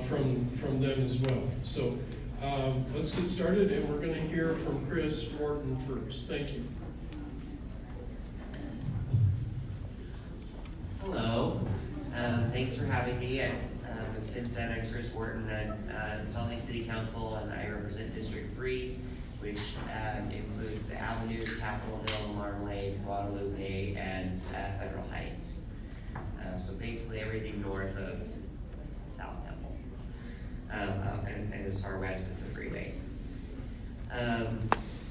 from them as well. So let's get started, and we're going to hear from Chris Wharton first. Thank you. Hello. Thanks for having me. As Tim said, I'm Chris Wharton at Salt Lake City Council, and I represent District 3, which includes the Avenues, Capitol Hill, Marmalade, Guadalupe, and Federal Heights. So basically everything north of South Temple, and as far west as the freeway.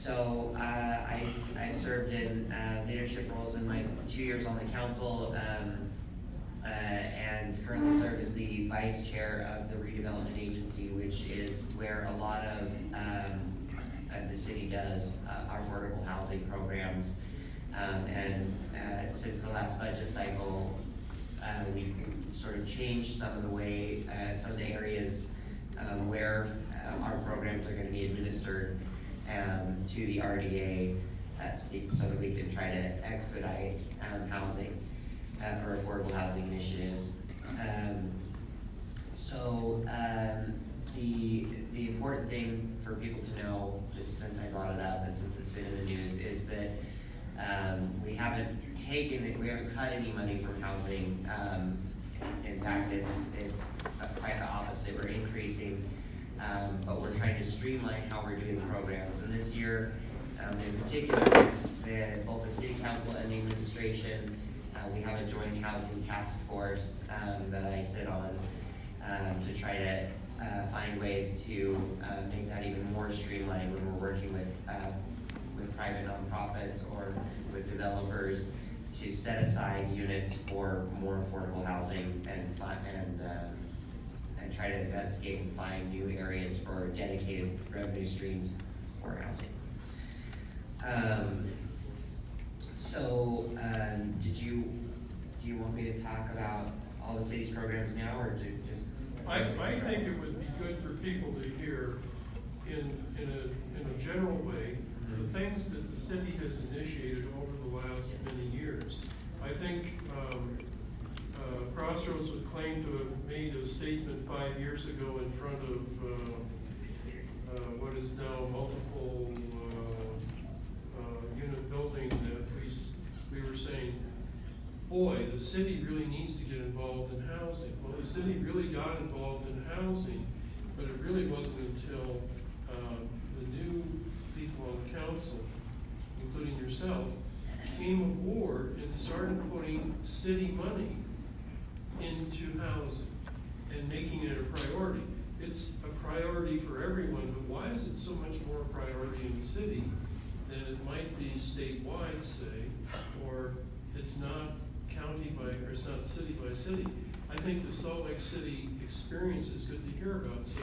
So I served in leadership roles in my 2 years on the council, and currently serve as the vice chair of the redevelopment agency, which is where a lot of the city does our affordable housing programs. And since the last budget cycle, we sort of changed some of the way, some of the areas where our programs are going to be administered to the RDA, so that we can try to expedite housing or affordable housing initiatives. The important thing for people to know, just since I brought it up and since it's been in the news, is that we haven't cut any money from housing. In fact, it's quite the opposite. We're increasing, but we're trying to streamline how we're doing the programs. And this year, in particular, both the City Council and the administration, we have a joint housing task force that I sit on to try to find ways to make that even more streamlined when we're working with private nonprofits or with developers to set aside units for more affordable housing and try to investigate and find new areas for dedicated revenue streams for housing. Do you want me to talk about all the city's programs now, or to just? I think it would be good for people to hear in a general way the things that the city has initiated over the last many years. I think Crossroads would claim to have made a statement 5 years ago in front of what is now multiple unit building that we were saying, boy, the city really needs to get involved in housing. Well, the city really got involved in housing, but it really wasn't until the new people on the council, including yourself, came aboard and started putting city money into housing and making it a priority. It's a priority for everyone, but why is it so much more a priority in the city than it might be statewide, say, or it's not county by, or it's not city by city? I think the Salt Lake City experience is good to hear about, so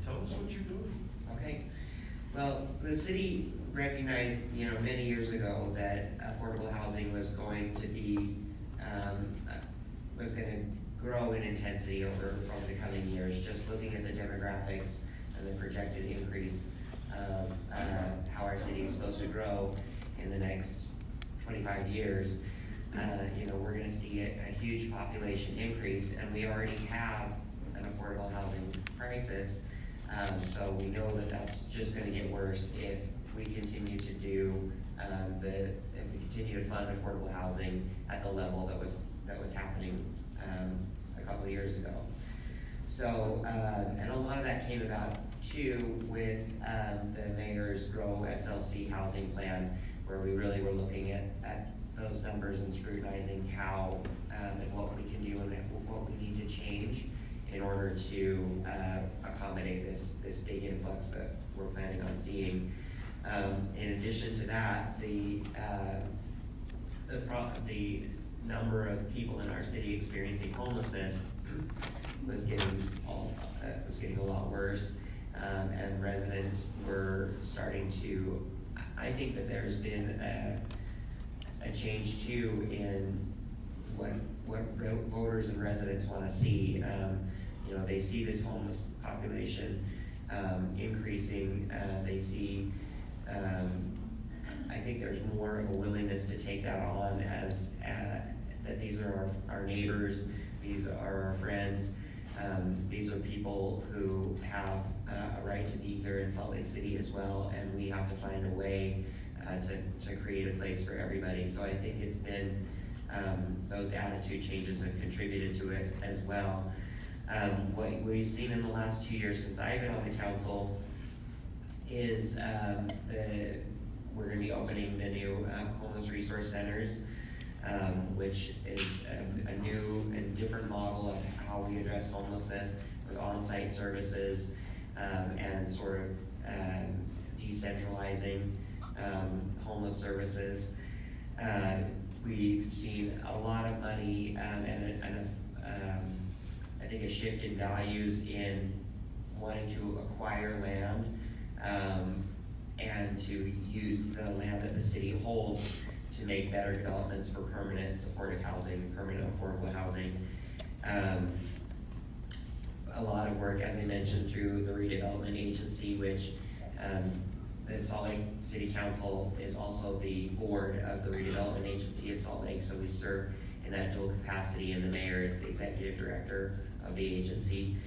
tell us what you're doing. Okay. Well, the city recognized, many years ago that affordable housing was going to be, was going to grow in intensity over the coming years. Just looking at the demographics and the projected increase of how our city is supposed to grow in the next 25 years, we're going to see a huge population increase, and we already have an affordable housing crisis. So we know that that's just going to get worse if we continue to do if we continue to fund affordable housing at the level that was happening a couple of years ago. So and a lot of that came about too with the mayor's Grow SLC housing plan, where we really were looking at those numbers and scrutinizing how and what we can do and what we need to change in order to accommodate this big influx that we're planning on seeing. In addition to that, the number of people in our city experiencing homelessness was getting a lot worse, and residents were starting to. I think that there's been a change too in what voters and residents want to see. They see this homeless population increasing. They see, I think there's more of a willingness to take that on as that these are our neighbors, these are our friends, these are people people who have a right to be here in Salt Lake City as well, and we have to find a way to create a place for everybody. So I think it's been, those attitude changes have contributed to it as well. What we've seen in the last 2 years since I've been on the council is we're going to be opening the new homeless resource centers, which is a new and different model of how we address homelessness with on-site services and sort of decentralizing homeless services. We've seen a lot of money and I think a shift in values in wanting to acquire land and to use the land that the city holds to make better developments for permanent supportive housing, permanent affordable housing. A lot of work, as I mentioned, through the redevelopment agency, which the Salt Lake City Council is also the board of the redevelopment agency of Salt Lake, so we serve in that dual capacity, and the mayor is the executive director of the agency.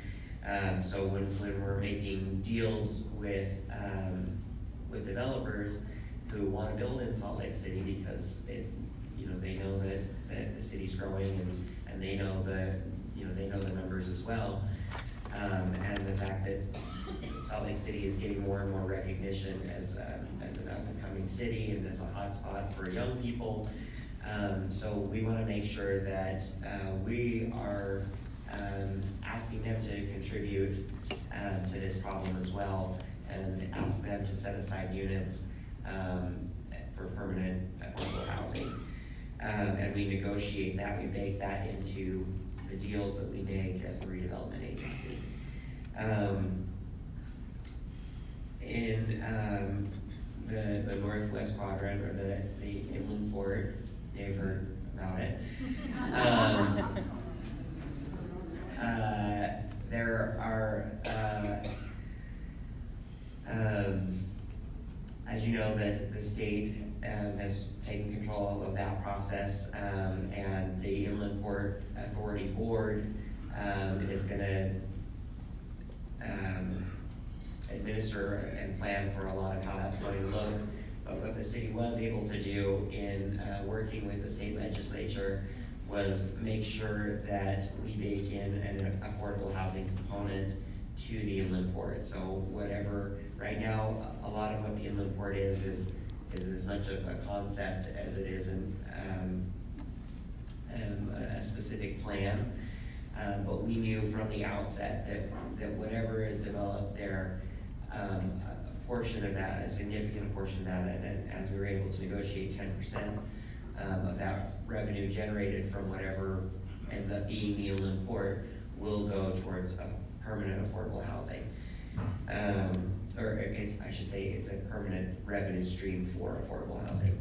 So when we're making deals with developers who want to build in Salt Lake City because they know that the city's growing and they know the numbers as well, and the fact that Salt Lake City is getting more and more recognition as an up-and-coming city and as a hotspot for young people. So we want to make sure that we are asking them to contribute to this problem as well, and ask them to set aside units for permanent affordable housing. And we negotiate that, we bake that into the deals that we make as the redevelopment agency. In the northwest quadrant, or the inland port, they've heard about it. There are, as you know, the state has taken control of that process, and the Inland Port Authority Board is going to administer and plan for a lot of how that's going to look. But what the city was able to do in working with the state legislature was make sure that we bake in an affordable housing component to the inland port. So whatever, right now, a lot of what the inland port is as much of a concept as it is a specific plan. But we knew from the outset that whatever is developed there, a portion of that, a significant portion of that, and as we were able to negotiate 10% of that revenue generated from whatever ends up being the inland port will go towards a permanent affordable housing. Or I should say it's a permanent revenue stream for affordable housing.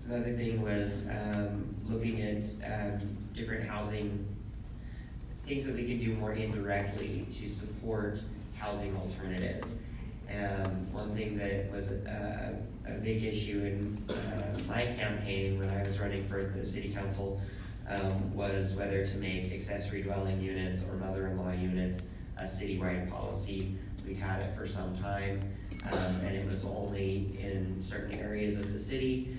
Another thing was looking at different housing, things that we can do more indirectly to support housing alternatives. One thing that was a big issue in my campaign when I was running for the city council was whether to make accessory dwelling units or mother-in-law units a citywide policy. We've had it for some time, and it was only in certain areas of the city.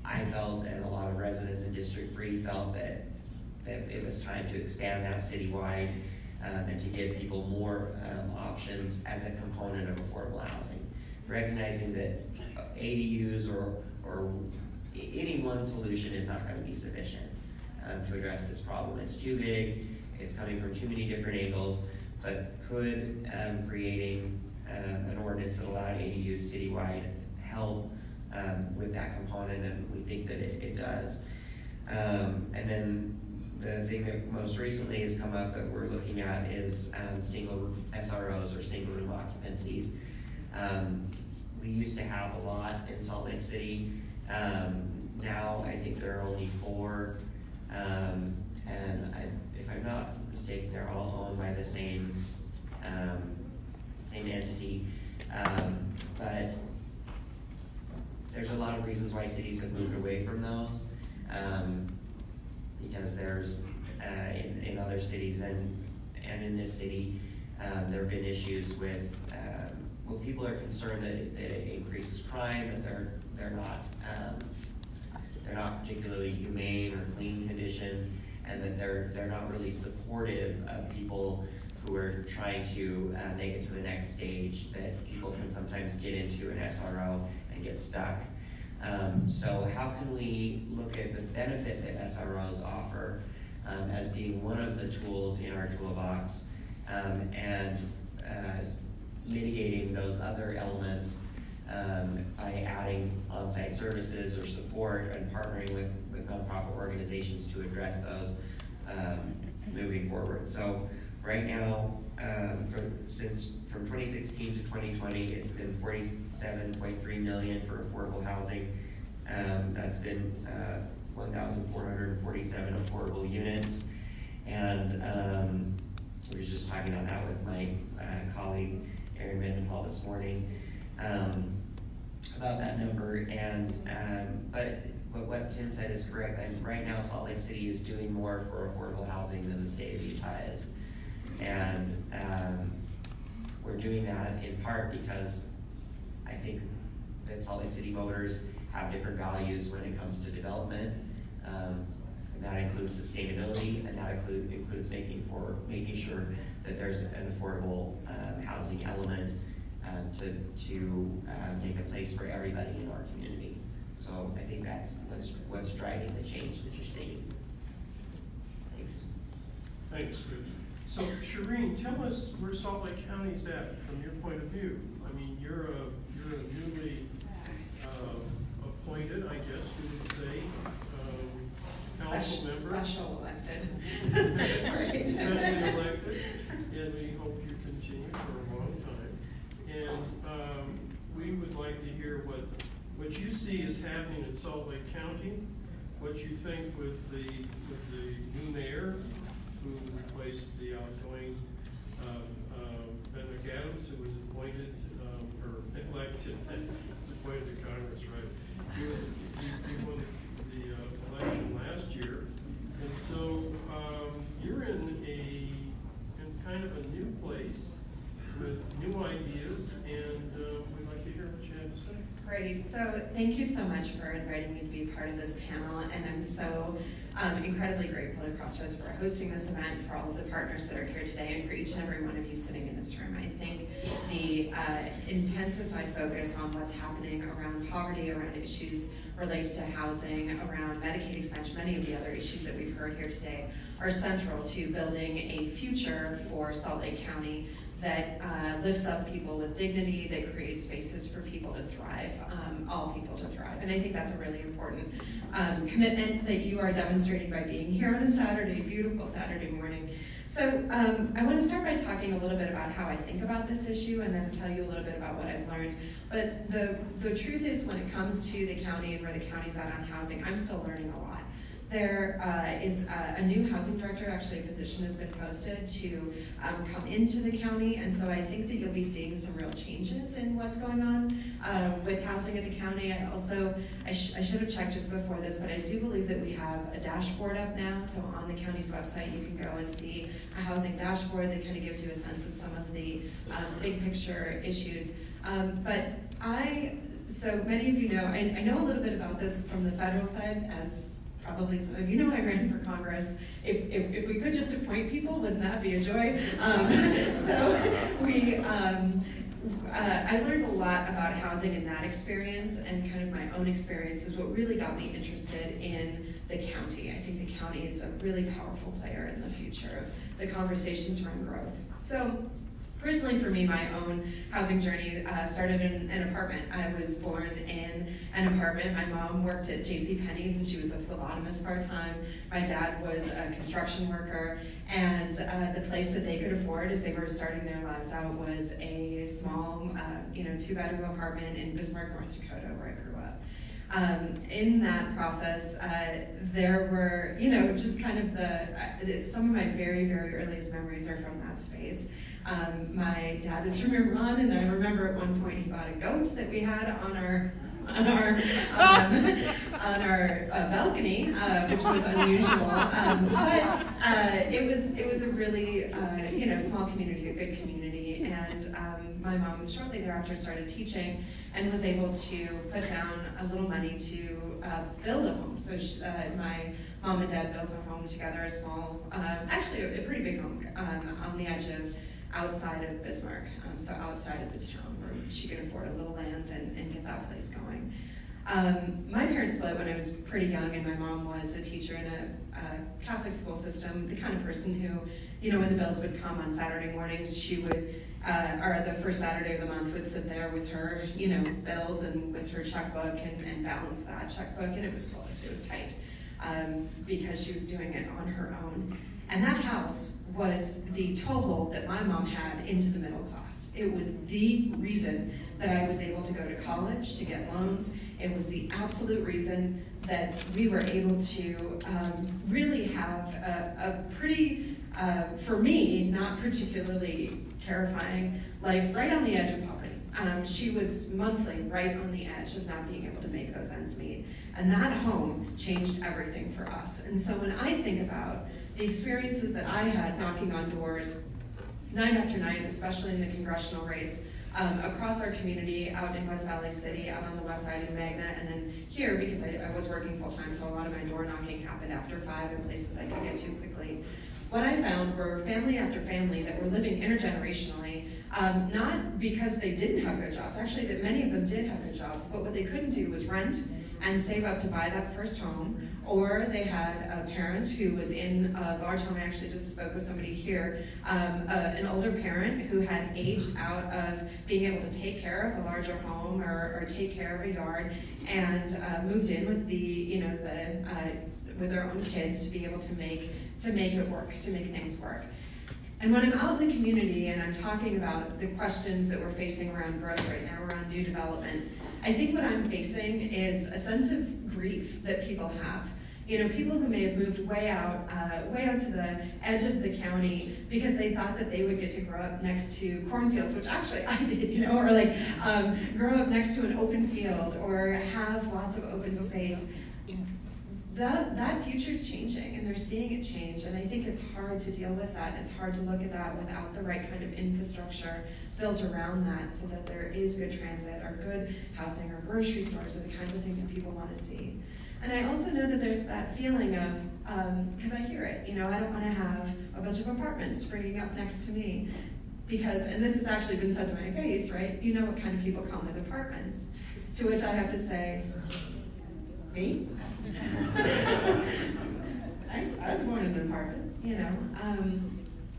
I felt, and a lot of residents in District 3 felt that it was time to expand that citywide and to give people more options as a component of affordable housing. Recognizing that ADUs or any one solution is not going to be sufficient to address this problem. It's too big, it's coming from too many different angles, but could creating an ordinance that allowed ADUs citywide help with that component, and we think that it does. And then the thing that most recently has come up that we're looking at is single SROs or single room occupancies. We used to have a lot in Salt Lake City. Now I think there are only 4, and if I'm not mistaken, they're all owned by the same entity. But there's a lot of reasons why cities have moved away from those, because there's in other cities and in this city, there have been issues with well, people are concerned that it increases crime, that they're not particularly humane or clean conditions, and that they're not really supportive of people who are trying to make it to the next stage, that people can sometimes get into an SRO and get stuck. So how can we look at the benefit that SROs offer as being one of the tools in our toolbox, and mitigating those other elements by adding on-site services or support and partnering with nonprofit organizations to address those moving forward. So right now, from 2016 to 2020, it's been $47.3 million for affordable housing. That's been 1,447 affordable units. And we were just talking about that with my colleague, Erin Mendenhall, this morning, about that number. And but what Tim said is correct. And right now, Salt Lake City is doing more for affordable housing than the state of Utah is. And we're doing that in part because I think that Salt Lake City voters have different values when it comes to development. And that includes sustainability, and that includes making sure that there's an affordable housing element to make a place for everybody in our community. So I think that's what's driving the change that you're seeing. Thanks. Thanks, Chris. So Shireen, tell us where Salt Lake County's at from your point of view. I mean, you're a newly appointed, I guess you would say, council member. Special elected. Specially elected, and we hope you continue for a long time. And we would like to hear what you see is happening in Salt Lake County, what you think with the new mayor who replaced the outgoing Ben McAdams, who was appointed or elected, was appointed to Congress, right? He won the election last year, and so you're in kind of a new place with new ideas, and we'd like to hear what you have to say. Great. So thank you so much for inviting me to be part of this panel, and I'm so incredibly grateful to Crossroads for hosting this event, for all of the partners that are here today, and for each and every one of you sitting in this room. I think the intensified focus on what's happening around poverty, around issues related to housing, around Medicaid expansion, many of the other issues that we've heard here today are central to building a future for Salt Lake County that lifts up people with dignity, that creates spaces for people to thrive, all people to thrive. And I think that's a really important commitment that you are demonstrating by being here on a Saturday, beautiful Saturday morning. So I want to start by talking a little bit about how I think about this issue, and then tell you a little bit about what I've learned. But the truth is, when it comes to the county and where the county's at on housing, I'm still learning a lot. There is a new housing director, actually a position has been posted to come into the county, and so I think that you'll be seeing some real changes in what's going on with housing at the county. I should have checked just before this, but I do believe that we have a dashboard up now, so on the county's website you can go and see a housing dashboard that kind of gives you a sense of some of the big picture issues. So many of you know, I know a little bit about this from the federal side, as probably some of you know, I ran for Congress. If we could just appoint people, wouldn't that be a joy? I learned a lot about housing in that experience, and kind of my own experience is what really got me interested in the county. I think the county is a really powerful player in the future of the conversations around growth. So personally, for me, my own housing journey started in an apartment. I was born in an apartment. My mom worked at JCPenney's, and she was a phlebotomist part-time. My dad was a construction worker, and the place that they could afford as they were starting their lives out was a small, 2-bedroom apartment in Bismarck, North Dakota, where I grew up. In that process, there were, just kind of some of my very, very earliest memories are from that space. My dad is from Iran, and I remember at one point he bought a goat that we had on on our balcony, which was unusual. But it was a really small community, a good community, and my mom shortly thereafter started teaching and was able to put down a little money to build a home. So my mom and dad built a home together, a small, actually a pretty big home on the edge of outside of Bismarck, so outside of the town where she could afford a little land and get that place going. My parents split when I was pretty young, and my mom was a teacher in a Catholic school system, the kind of person who, when the bills would come on Saturday mornings, she would, or the first Saturday of the month, would sit there with her, bills and with her checkbook and balance that checkbook, and it was close, it was tight, because she was doing it on her own. And that house was the toehold that my mom had into the middle class. It was the reason that I was able to go to college, to get loans. It was the absolute reason that we were able to really have a pretty, for me, not particularly terrifying life right on the edge of poverty. She was monthly right on the edge of not being able to make those ends meet. And that home changed everything for us. And so when I think about the experiences that I had knocking on doors night after night, especially in the congressional race, across our community, out in West Valley City, out on the west side in Magna, and then here, because I was working full-time, so a lot of my door knocking happened after 5 in places I could get to quickly. What I found were family after family that were living intergenerationally, not because they didn't have good jobs, actually that many of them did have good jobs, but what they couldn't do was rent and save up to buy that first home, or they had a parent who was in a large home. I actually just spoke with somebody here, an older parent who had aged out of being able to take care of a larger home or take care of a yard, and moved in with with their own kids to be able to make it work, to make things work. And when I'm out in the community and I'm talking about the questions that we're facing around growth right now, around new development, I think what I'm facing is a sense of grief that people have. People who may have moved way out to the edge of the county because they thought that they would get to grow up next to cornfields, which actually I did, or grow up next to an open field or have lots of open space. That future's changing, and they're seeing it change, and I think it's hard to deal with that, and it's hard to look at that without the right kind of infrastructure built around that so that there is good transit or good housing or grocery stores or the kinds of things that people want to see. And I also know that there's that feeling of, because I hear it, I don't want to have a bunch of apartments springing up next to me because, and this has actually been said to my face, right? You know what kind of people come with apartments. To which I have to say, me? I was born in an apartment,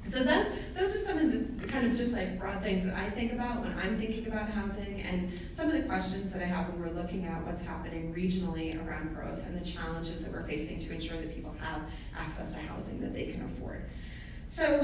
So those are some of the kind of just broad things that I think about when I'm thinking about housing, and some of the questions that I have when we're looking at what's happening regionally around growth and the challenges that we're facing to ensure that people have access to housing that they can afford. So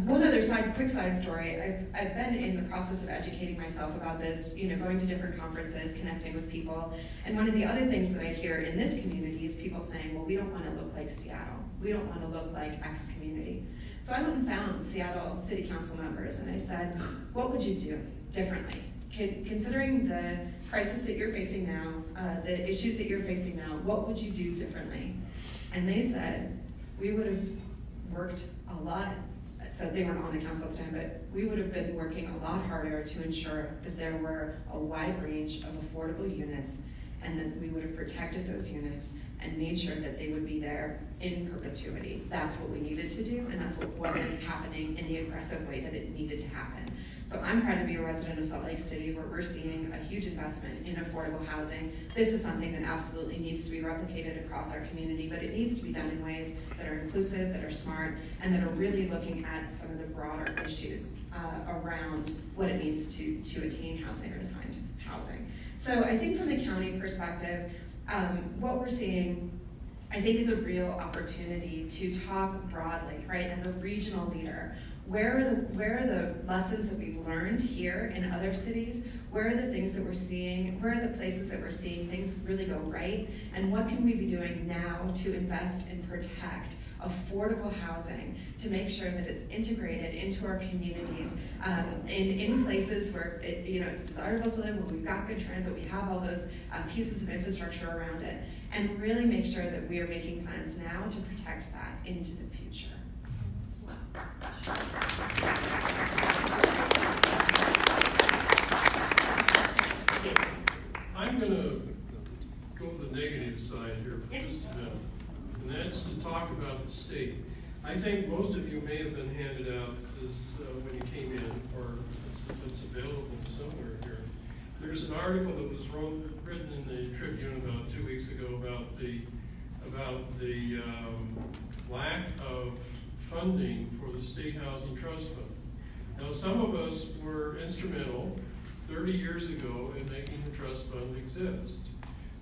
one other quick side story, I've been in the process of educating myself about this, going to different conferences, connecting with people, and one of the other things that I hear in this community is people saying, well, we don't want to look like Seattle. We don't want to look like X community. So I went and found Seattle City Council members, and I said, what would you do differently? Considering the crisis that you're facing now, the issues that you're facing now, what would you do differently? And they said, we would have worked a lot, so they weren't on the council at the time, but we would have been working a lot harder to ensure that there were a wide range of affordable units, and that we would have protected those units and made sure that they would be there in perpetuity. That's what we needed to do, and that's what wasn't happening in the aggressive way that it needed to happen. So I'm proud to be a resident of Salt Lake City, where we're seeing a huge investment in affordable housing. This is something that absolutely needs to be replicated across our community, but it needs to be done in ways that are inclusive, that are smart, and that are really looking at some of the broader issues around what it means to attain housing or to find housing. So I think from the county perspective, what we're seeing, I think, is a real opportunity to talk broadly, right? As a regional leader, Where are the lessons that we've learned here in other cities? Where are the things that we're seeing? Where are the places that we're seeing things really go right? And what can we be doing now to invest and protect affordable housing, to make sure that it's integrated into our communities, in places where it's desirable to live, where we've got good transit, we have all those pieces of infrastructure around it, and really make sure that we are making plans now to protect that into the future. I'm going to go to the negative side here for just a minute, and that's to talk about the state. I think most of you may have been handed out this when you came in, or if it's available somewhere here. There's an article that was written in the Tribune about 2 weeks ago about the lack of funding for the State Housing Trust Fund. Now, some of us were instrumental 30 years ago in making the trust fund exist.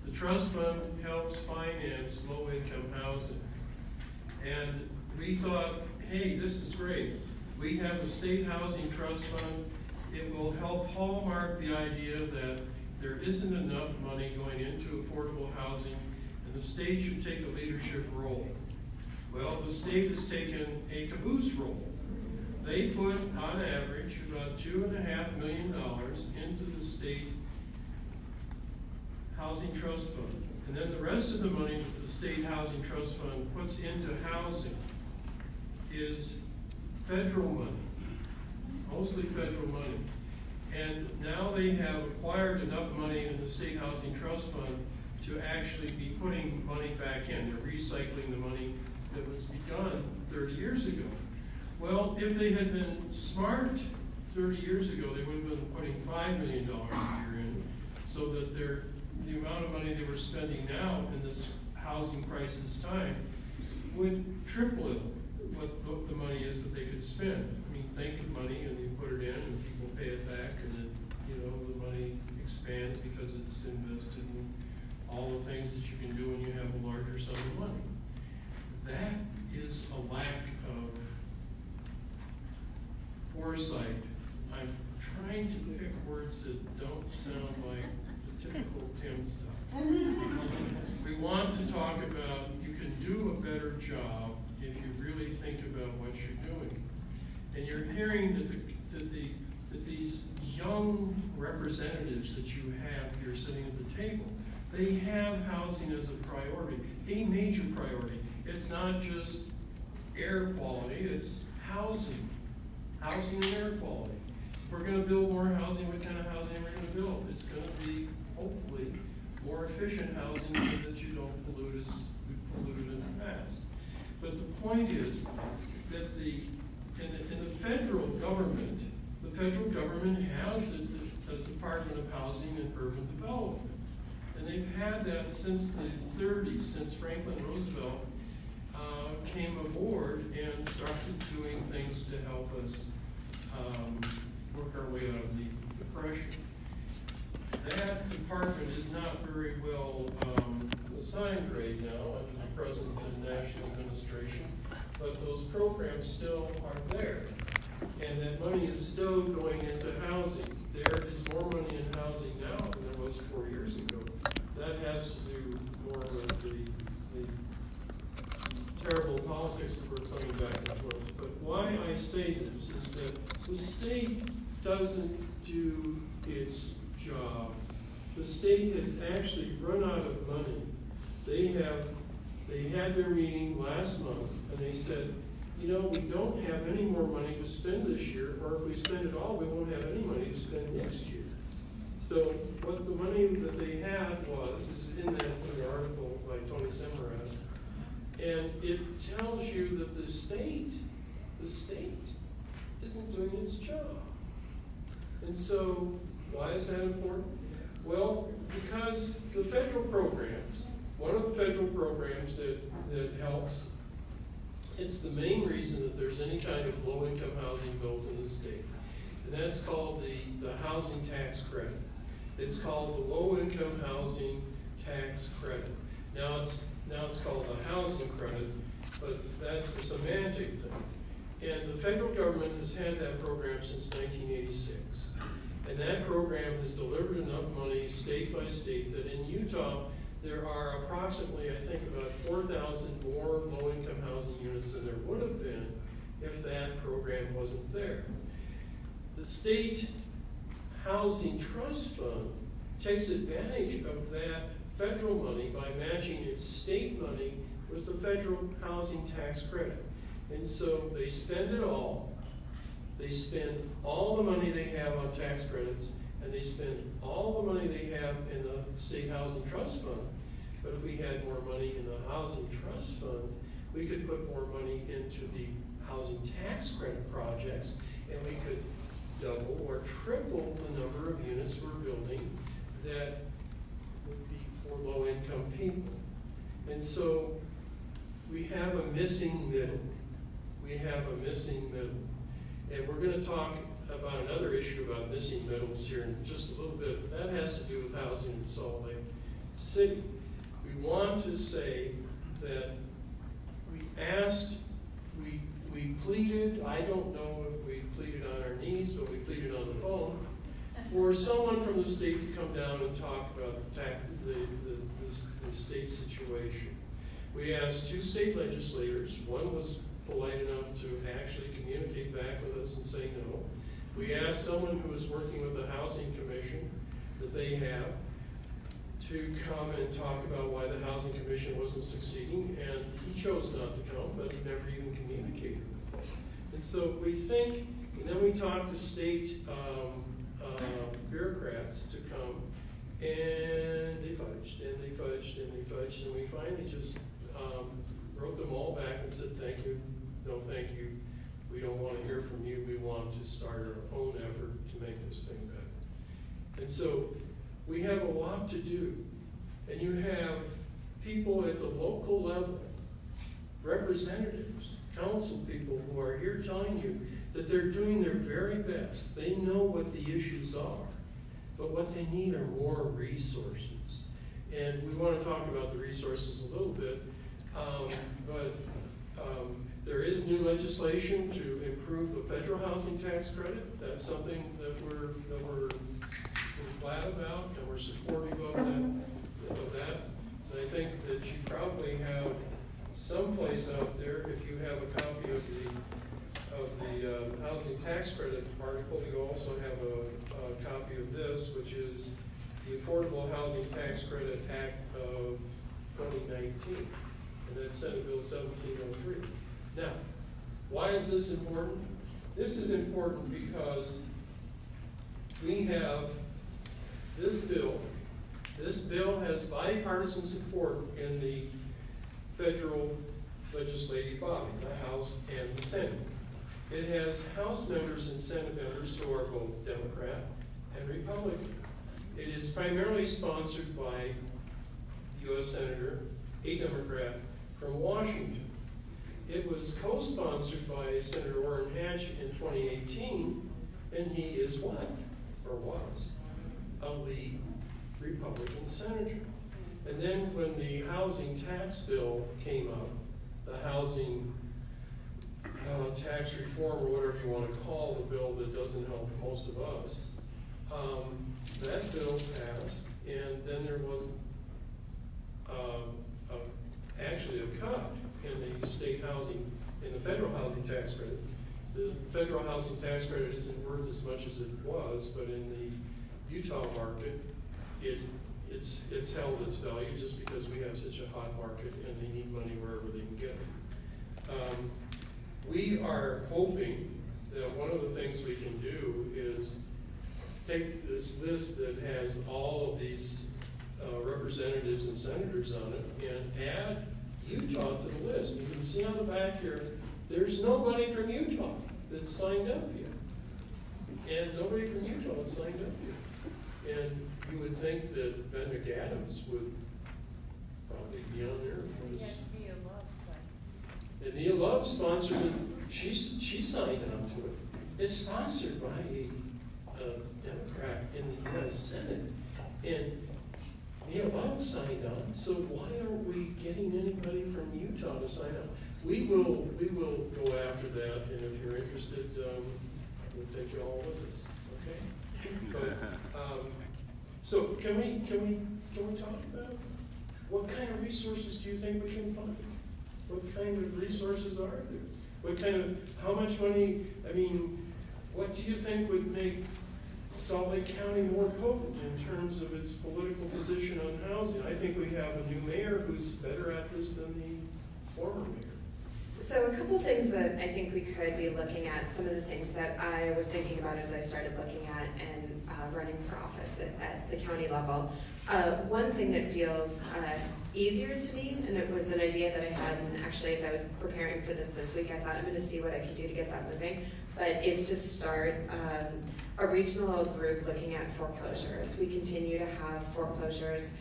The trust fund helps finance low-income housing. And we thought, hey, this is great. We have the State Housing Trust Fund. It will help hallmark the idea that there isn't enough money going into affordable housing, and the state should take a leadership role. Well, the state has taken a caboose role. They put, on average, about $2.5 million into the state housing trust fund. And then the rest of the money that the state housing trust fund puts into housing is federal money, mostly federal money. And now they have acquired enough money in the state housing trust fund to actually be putting money back in. They're recycling the money that was begun 30 years ago. Well, if they had been smart 30 years ago, they would have been putting $5 million a year in, so that the amount of money they were spending now in this housing crisis time would triple what the money is that they could spend. I mean, think of money and you put it in and people pay it back, and then the money expands because it's invested in all the things that you can do when you have a larger sum of money. That is a lack of foresight. I'm trying to pick words that don't sound like the typical Tim stuff. We want to talk about you can do a better job if you really think about what you're doing. And you're hearing that these young representatives that you have here sitting at the table, they have housing as a priority, a major priority. It's not just air quality, it's housing. Housing and air quality. If we're going to build more housing, what kind of housing are we going to build? It's going to be, hopefully, more efficient housing so that you don't pollute as we've polluted in the past. But the point is that in the federal government has the Department of Housing and Urban Development. And they've had that since the 30s, since Franklin Roosevelt came aboard and started doing things to help us work our way out of the Depression. That department is not very well assigned right now under the present national administration, but those programs still are there. And that money is still going into housing. There is more money in housing now than there was 4 years ago. That has to do more with the terrible politics that we're playing back and forth. But why I say this is that the state doesn't do its job. The state has actually run out of money. They had their meeting last month and they said, we don't have any more money to spend this year, or if we spend it all, we won't have any money to spend next year. So what the money that they had is in that article by Tony Semerat, and it tells you that the state isn't doing its job. And so why is that important? Well, because the federal programs, one of the federal programs that helps, it's the main reason that there's any kind of low-income housing built in the state. And that's called the housing tax credit. It's called the low-income housing tax credit. Now it's called the housing credit, but that's the semantic thing. And the federal government has had that program since 1986. And that program has delivered enough money state by state that in Utah, there are approximately, I think, about 4,000 more low-income housing units than there would have been if that program wasn't there. The state housing trust fund takes advantage of that federal money by matching its state money with the federal housing tax credit. And so they spend it all. They spend all the money they have on tax credits, and they spend all the money they have in the state housing trust fund. But if we had more money in the housing trust fund, we could put more money into the housing tax credit projects, and we could double or triple the number of units we're building that would be for low-income people. And so we have a missing middle. We have a missing middle. And we're going to talk about another issue about missing middles here in just a little bit. That has to do with housing in Salt Lake City. We want to say that we asked, we pleaded, I don't know if we pleaded on our knees, but we pleaded on the phone, for someone from the state to come down and talk about the state situation. We asked two state legislators. One was polite enough to actually communicate back with us and say no. We asked someone who was working with the housing commission that they have to come and talk about why the housing commission wasn't succeeding, and he chose not to come, but he never even communicated with us. And so we think, and then we talked to state bureaucrats to come, and they fudged, and they fudged, and they fudged, and we finally just wrote them all back and said, thank you, no thank you, we don't want to hear from you, we want to start our own effort to make this thing better. And so we have a lot to do, and you have people at the local level, representatives, council people who are here telling you that they're doing their very best. They know what the issues are, but what they need are more resources. And we want to talk about the resources a little bit, but there is new legislation to improve the federal housing tax credit. That's something that we're glad about, and we're supportive of that. And I think that you probably have someplace out there, if you have a copy of the housing tax credit article, you also have a copy of this, which is the Affordable Housing Tax Credit Act of 2019, and that's Senate Bill 1703. Now, why is this important? This is important because we have this bill. This bill has bipartisan support in the federal legislative body, the House and the Senate. It has House members and Senate members who are both Democrat and Republican. It is primarily sponsored by U.S. Senator, a Democrat from Washington. It was co-sponsored by Senator Orrin Hatch in 2018, and he is what, or was, a lead Republican senator. And then when the housing tax bill came up, the housing tax reform, or whatever you want to call the bill that doesn't help most of us, that bill passed, and then there was actually a cut in the state housing, in the federal housing tax credit. The federal housing tax credit isn't worth as much as it was, but in the Utah market, it's held its value just because we have such a hot market and they need money wherever they can get it. We are hoping that one of the things we can do is take this list that has all of these representatives and senators on it and add Utah to the list. You can see on the back here, there's nobody from Utah that's signed up yet. And nobody from Utah has signed up yet. And you would think that Ben McAdams would probably be on there. Yes, Nia Love signed. And Nia Love sponsored it. She signed on to it. It's sponsored by a Democrat in the U.S. Senate. And Nia Love signed on, so why aren't we getting anybody from Utah to sign up? we will go after that, and if you're interested, we'll take you all with us, okay? But, so can we talk about what kind of resources do you think we can find? What kind of resources are there? What kind of, how much money, I mean, what do you think would make Salt Lake County more potent in terms of its political position on housing? I think we have a new mayor who's better at this than the former mayor. So a couple of things that I think we could be looking at, some of the things that I was thinking about as I started looking at and running for office at the county level. One thing that feels easier to me, and it was an idea that I had, and actually as I was preparing for this week, I thought I'm gonna see what I can do to get that moving, but is to start a regional group looking at foreclosures. We continue to have foreclosures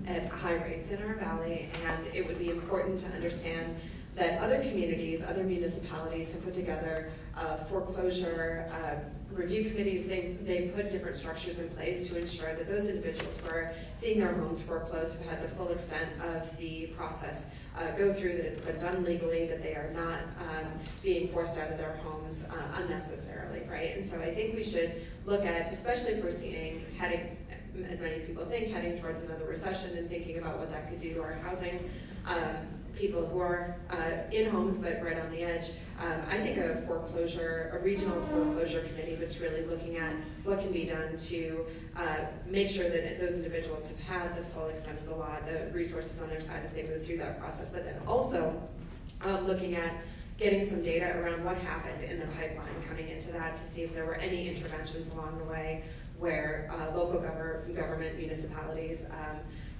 at high rates in our valley, and it would be important to understand that other communities, other municipalities have put together foreclosure review committees. They put different structures in place to ensure that those individuals who are seeing their homes foreclosed have had the full extent of the process go through, that it's been done legally, that they are not being forced out of their homes unnecessarily, right? And so I think we should look at, especially if we're seeing, heading, as many people think, heading towards another recession and thinking about what that could do to our housing. People who are in homes but right on the edge. I think a regional foreclosure committee that's really looking at what can be done to make sure that those individuals have had the full extent of the law, the resources on their side as they move through that process, but then also looking at getting some data around what happened in the pipeline coming into that to see if there were any interventions along the way where local government municipalities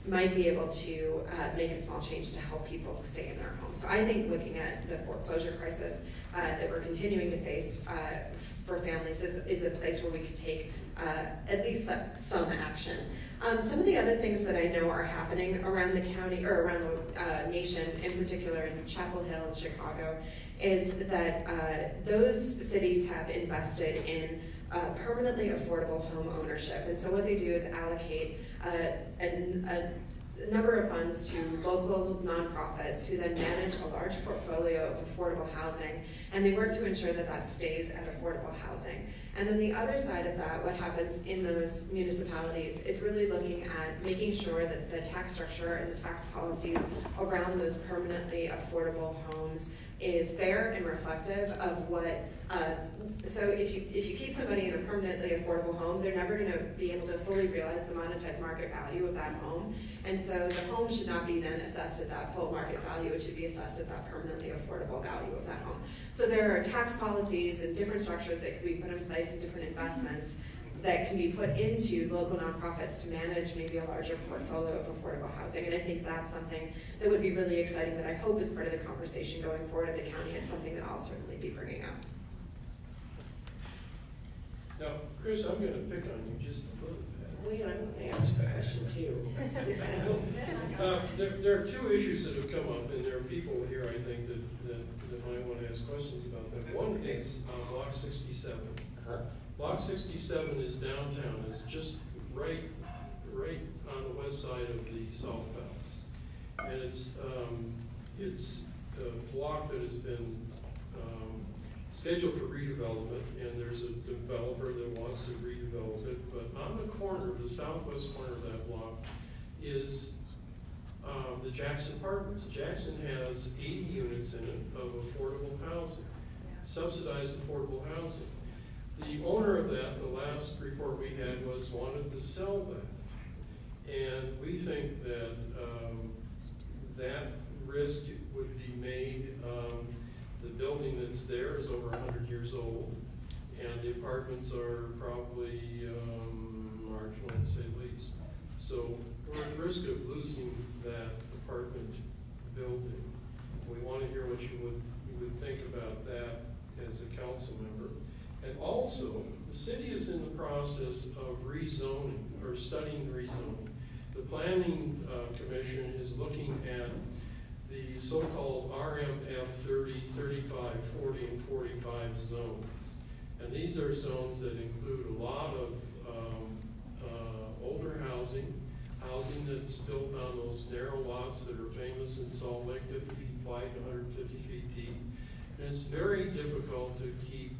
might be able to make a small change to help people stay in their homes. So I think looking at the foreclosure crisis that we're continuing to face for families is a place where we could take at least some action. Some of the other things that I know are happening around the county, or around the nation, in particular in Chapel Hill and Chicago, is that those cities have invested in permanently affordable home ownership. And so what they do is allocate a number of funds to local nonprofits who then manage a large portfolio of affordable housing, and they work to ensure that that stays at affordable housing. And then the other side of that, what happens in those municipalities, is really looking at making sure that the tax structure and the tax policies around those permanently affordable homes is fair and reflective of what, so if you keep somebody in a permanently affordable home, they're never gonna be able to fully realize the monetized market value of that home. And so the home should not be then assessed at that full market value, it should be assessed at that permanently affordable value of that home. So there are tax policies and different structures that can be put in place and different investments that can be put into local nonprofits to manage maybe a larger portfolio of affordable housing. And I think that's something that would be really exciting, that I hope is part of the conversation going forward at the county. It's something that I'll certainly be bringing up. Now, Chris, I'm gonna pick on you just a little bit. Well, you know, I'm going to ask a question too. There are two issues that have come up, and there are people here, I think, that might want to ask questions about them. One is Block 67. Block 67 is downtown. It's just right on the west side of the Salt Palace, and it's a block that has been scheduled for redevelopment, and there's a developer that wants to redevelop it. But on the corner, the southwest corner of that block, is the Jackson Apartments. Jackson has 80 units in it of affordable housing, subsidized affordable housing. The owner of that, the last report we had, wanted to sell that. And we think that that risk would be made. The building that's there is over 100 years old, and the apartments are probably marginal, to say the least. So we're at risk of losing that apartment building. We want to hear what you would think about that as a council member. And also, the city is in the process of rezoning, or studying rezoning. The Planning Commission is looking at the so-called RMF 30, 35, 40, and 45 zones. And these are zones that include a lot of older housing that's built on those narrow lots that are famous in Salt Lake, that wide, 150 feet deep. And it's very difficult to keep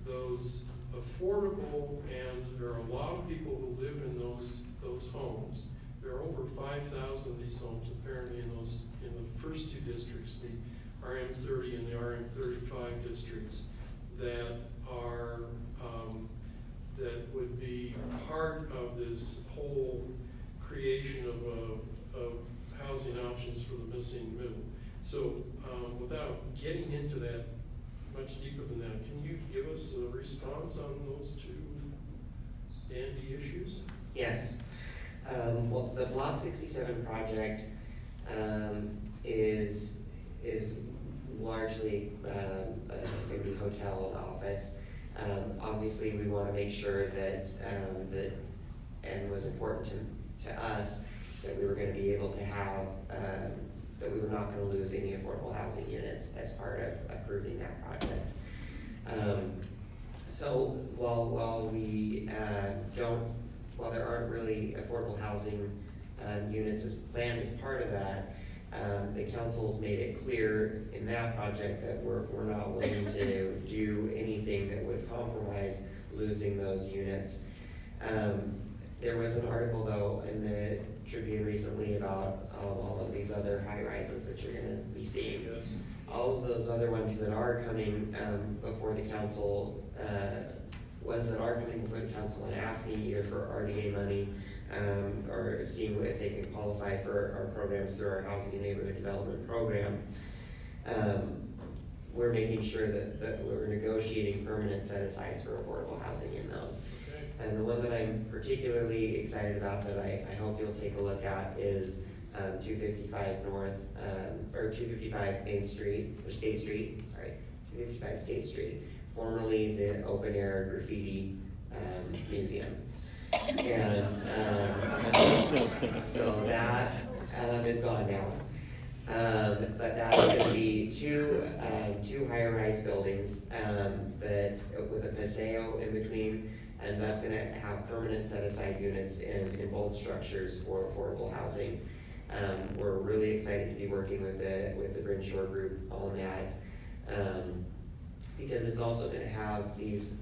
those affordable, and there are a lot of people who live in those homes. There are over 5,000 of these homes apparently in the first two districts, the RM30 and the RM35 districts, that are that would be part of this whole creation of housing options for the missing middle. So without getting into that much deeper than that, can you give us a response on those two dandy issues? Yes. Well, the Block 67 project is largely going to be hotel and office. Obviously, we want to make sure that and was important to us that we were going to be able to have that we were not going to lose any affordable housing units as part of approving that project. So while we while there aren't really affordable housing units as planned as part of that, the council's made it clear in that project that we're not willing to do anything that would compromise losing those units. There was an article though in the Tribune recently about all of these other high rises that you're going to be seeing. Yes. All of those other ones that are coming before the council, and asking either for RDA money or seeing if they can qualify for our programs through our Housing and Neighborhood Development Program. We're making sure that we're negotiating permanent set-asides for affordable housing in those. Okay. And the one that I'm particularly excited about that I hope you'll take a look at is 255 North, or 255 Main Street, or State Street, sorry, 255 State Street, formerly the Open Air Graffiti Museum. And so that is gone now. But that's going to be two high-rise buildings that with a paseo in between, and that's going to have permanent set-aside units in both structures for affordable housing. We're really excited to be working with the Brinshaw Group on that because it's also going to have these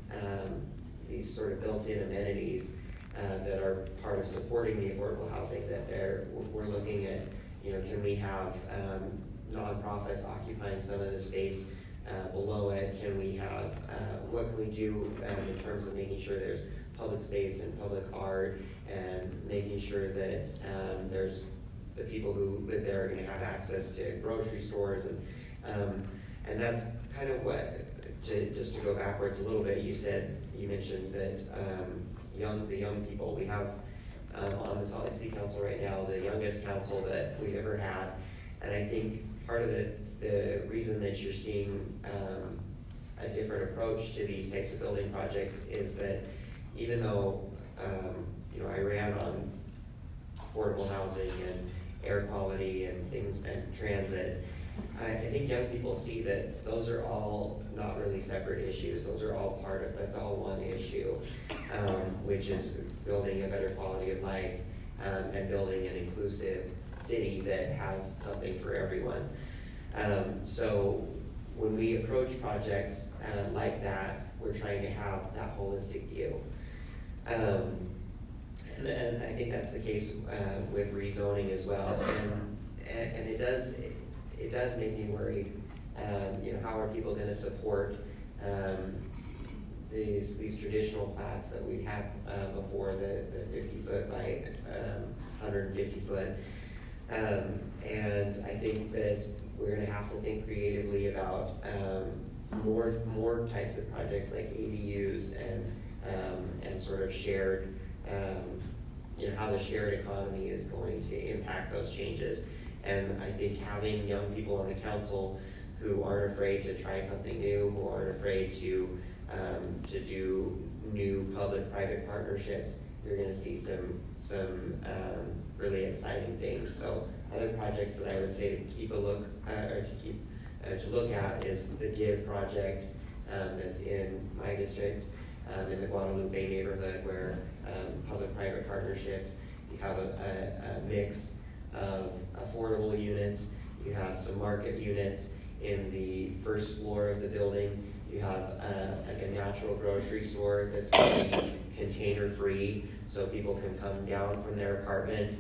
sort of built-in amenities that are part of supporting the affordable housing that we're looking at. Can we have nonprofits occupying some of the space below it? Can we have, what can we do in terms of making sure there's public space and public art, and making sure that there's the people who live there are going to have access to grocery stores, and that's kind of what, just to go backwards a little bit, you mentioned that the young people, we have on the Salt Lake City Council right now, the youngest council that we've ever had. And I think part of the reason that you're seeing a different approach to these types of building projects is that even though I ran on affordable housing and air quality and things and transit, I think young people see that those are all not really separate issues. Those are all that's all one issue, which is building a better quality of life and building an inclusive city that has something for everyone. So when we approach projects like that, we're trying to have that holistic view. And I think that's the case with rezoning as well. And it does make me worried. How are people going to support these traditional plats that we had before the 50-foot by 150-foot? And I think that we're going to have to think creatively about more types of projects like ADUs and sort of shared, how the shared economy is going to impact those changes. And I think having young people on the council who aren't afraid to try something new, who aren't afraid to do new public-private partnerships, you're going to see some really exciting things. So other projects that I would say to keep a look to look at is the GIVE project that's in my district, in the Guadalupe neighborhood, where public-private partnerships. You have a mix of affordable units. You have some market units in the first floor of the building. You have like a natural grocery store that's going to be container free, so people can come down from their apartment,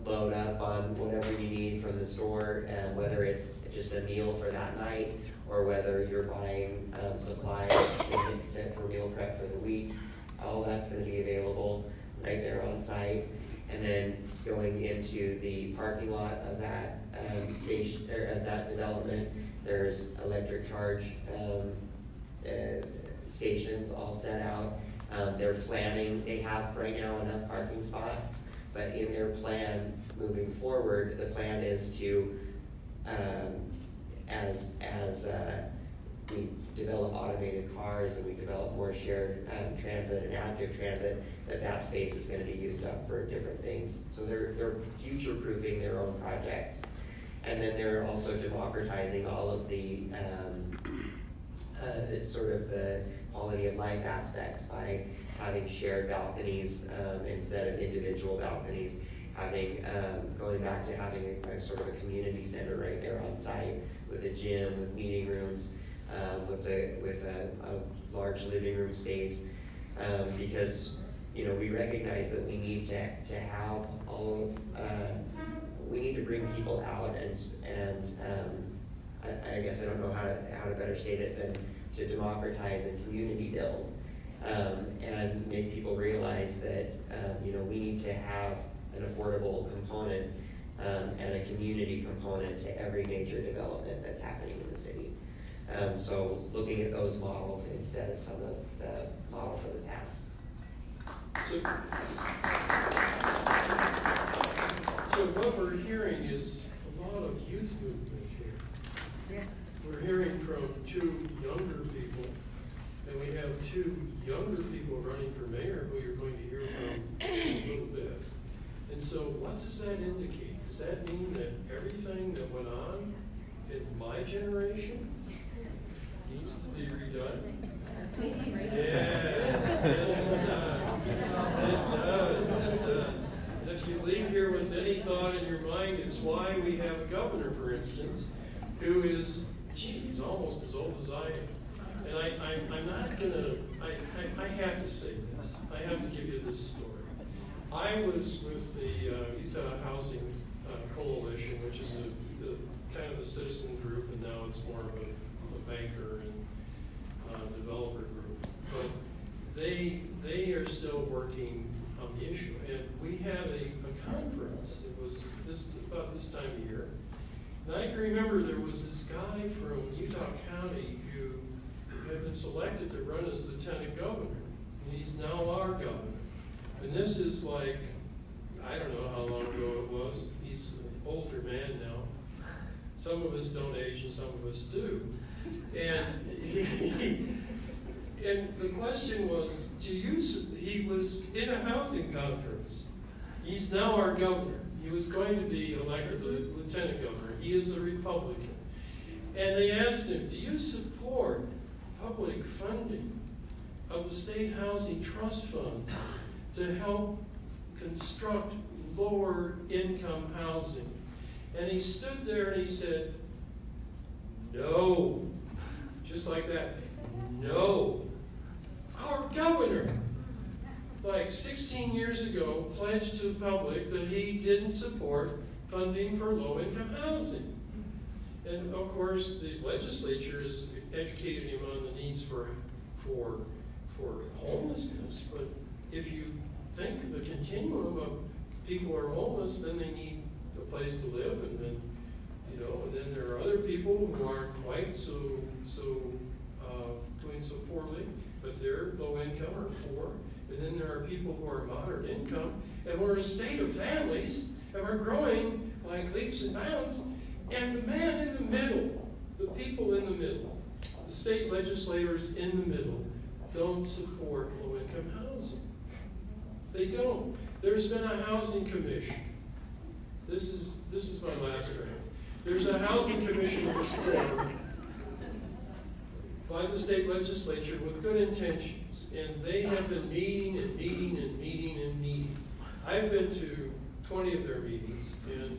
load up on whatever you need from the store, and whether it's just a meal for that night or whether you're buying supplies for meal prep for the week, all that's going to be available right there on site. And then going into the parking lot of that station, or of that development, there's electric charge stations all set out. They're planning, they have right now enough parking spots, but in their plan moving forward, the plan is to, as we develop automated cars and we develop more shared transit and active transit, that space is going to be used up for different things. So they're future-proofing their own projects. And then they're also democratizing all of the sort of the quality of life aspects by having shared balconies instead of individual balconies, having going back to having a sort of a community center right there on site with a gym, with meeting rooms, with a large living room space, because we recognize that we need to have all of we need to bring people out and I guess I don't know how to better state it than to democratize and community build, and make people realize that we need to have an affordable component and a community component to every major development that's happening in the city. So looking at those models instead of some of the models of the past. So what we're hearing is a lot of youth movement here. Yes. We're hearing from two younger people, and we have two younger people running for mayor who you're going to hear from in a little bit. And so what does that indicate? Does that mean that everything that went on in my generation needs to be redone? Yes, it does. And if you leave here with any thought in your mind, it's why we have a governor, for instance, who is, he's almost as old as I am. And I'm not gonna, I have to say this. I have to give you this story. I was with the Utah Housing Coalition, which is a kind of a citizen group, and now it's more of a banker and developer group. But they are still working on the issue. And we had a conference. It was about this time of year. And I can remember there was this guy from Utah County who had been selected to run as lieutenant governor. And he's now our governor. And this is like, I don't know how long ago it was. He's an older man now. Some of us don't age and some of us do. And the question was, he was in a housing conference. He's now our governor. He was going to be elected lieutenant governor. He is a Republican. And they asked him, do you support public funding of the State Housing Trust Fund to help construct lower income housing? And he stood there and he said, no. Just like that. No. Our governor, like 16 years ago, pledged to the public that he didn't support funding for low-income housing. And of course, the legislature has educated him on the needs for homelessness. But if you think the continuum of people who are homeless, then they need a place to live, and then and then there are other people who aren't quite so doing so poorly, but they're low income or poor. And then there are people who are moderate income, and we're a state of families, and we're growing like leaps and bounds. And the man in the middle, the people in the middle, the state legislators in the middle, don't support low income housing. They don't. There's been a housing commission. This is my last rant. There's a housing commission that was formed by the state legislature with good intentions, and they have been meeting and meeting and meeting and meeting. I've been to 20 of their meetings, and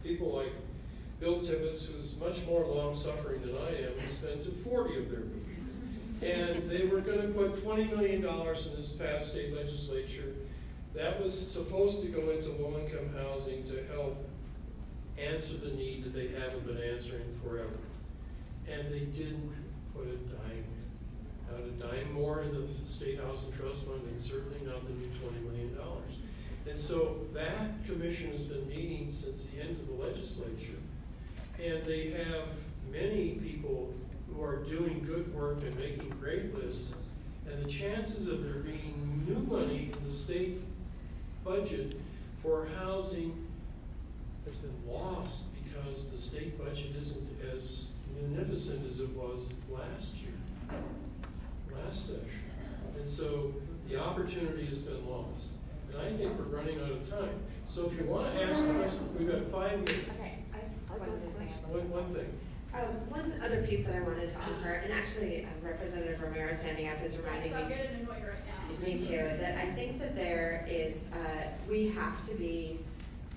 people like Bill Tibbetts, who's much more long-suffering than I am, who spent to 40 of their meetings. And they were gonna put $20 million in this past state legislature. That was supposed to go into low-income housing to help answer the need that they haven't been answering forever. And they didn't put a dime, not a dime more in the State Housing Trust Fund, and certainly not the new $20 million. And so that commission has been meeting since the end of the legislature. And they have many people who are doing good work and making great lists. And the chances of there being new money in the state budget for housing has been lost because the state budget isn't as magnificent as it was last year, last session. And so the opportunity has been lost. And I think we're running out of time. So if you want to ask a question, we've got 5 minutes. Okay, I'll go with One thing. one other piece that I wanted to offer, and actually Representative Romero standing up is reminding me. I'm getting annoyed right now. Me too, that I think that there is, we have to be,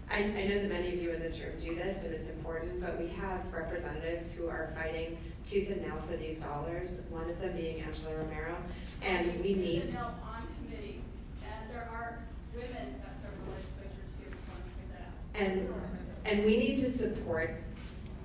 I know that many of you in this room do this and it's important, but we have representatives who are fighting tooth and nail for these dollars, one of them being Angela Romero, and we need. Tooth and nail on committee, and there are women that serve the legislature too, just want to point that out. And we need to support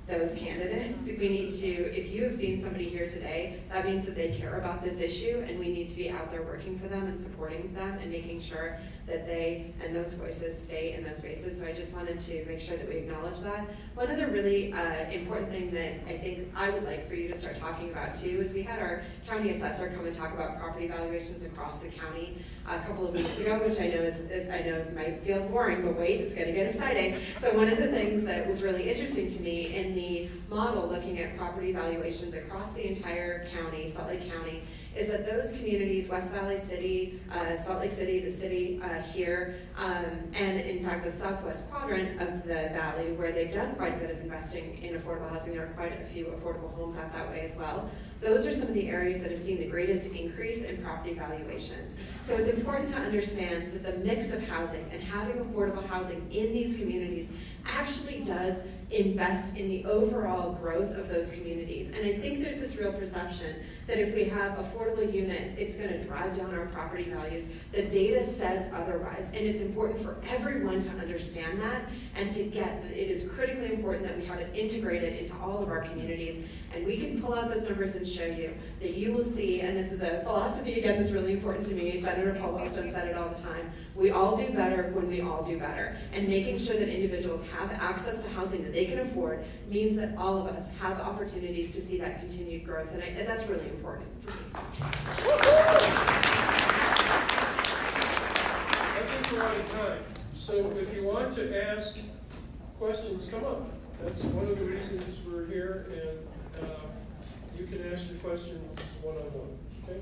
those candidates. We need to, if you have seen somebody here today, that means that they care about this issue, and we need to be out there working for them and supporting them and making sure that they and those voices stay in those spaces. So I just wanted to make sure that we acknowledge that. One other really important thing that I think I would like for you to start talking about too is we had our county assessor come and talk about property valuations across the county a couple of weeks ago, which I know might feel boring, but wait, it's gonna get exciting. So one of the things that was really interesting to me in the model looking at property valuations across the entire county, Salt Lake County, is that those communities, West Valley City, Salt Lake City, the city here, and in fact the southwest quadrant of the valley, where they've done quite a bit of investing in affordable housing, there are quite a few affordable homes out that way as well. Those are some of the areas that have seen the greatest increase in property valuations. So it's important to understand that the mix of housing and having affordable housing in these communities actually does invest in the overall growth of those communities. And I think there's this real perception that if we have affordable units, it's going to drive down our property values. The data says otherwise, and it's important for everyone to understand that and to get that it is critically important that we have it integrated into all of our communities. And we can pull out those numbers and show you that you will see, and this is a philosophy, again, that's really important to me. Senator Paul Wellstone said it all the time. We all do better when we all do better. And making sure that individuals have access to housing that they can afford means that all of us have opportunities to see that continued growth. And that's really important for me. I think we're out of time. So if you want to ask questions, come up. That's one of the reasons we're here, and you can ask your questions one-on-one, okay?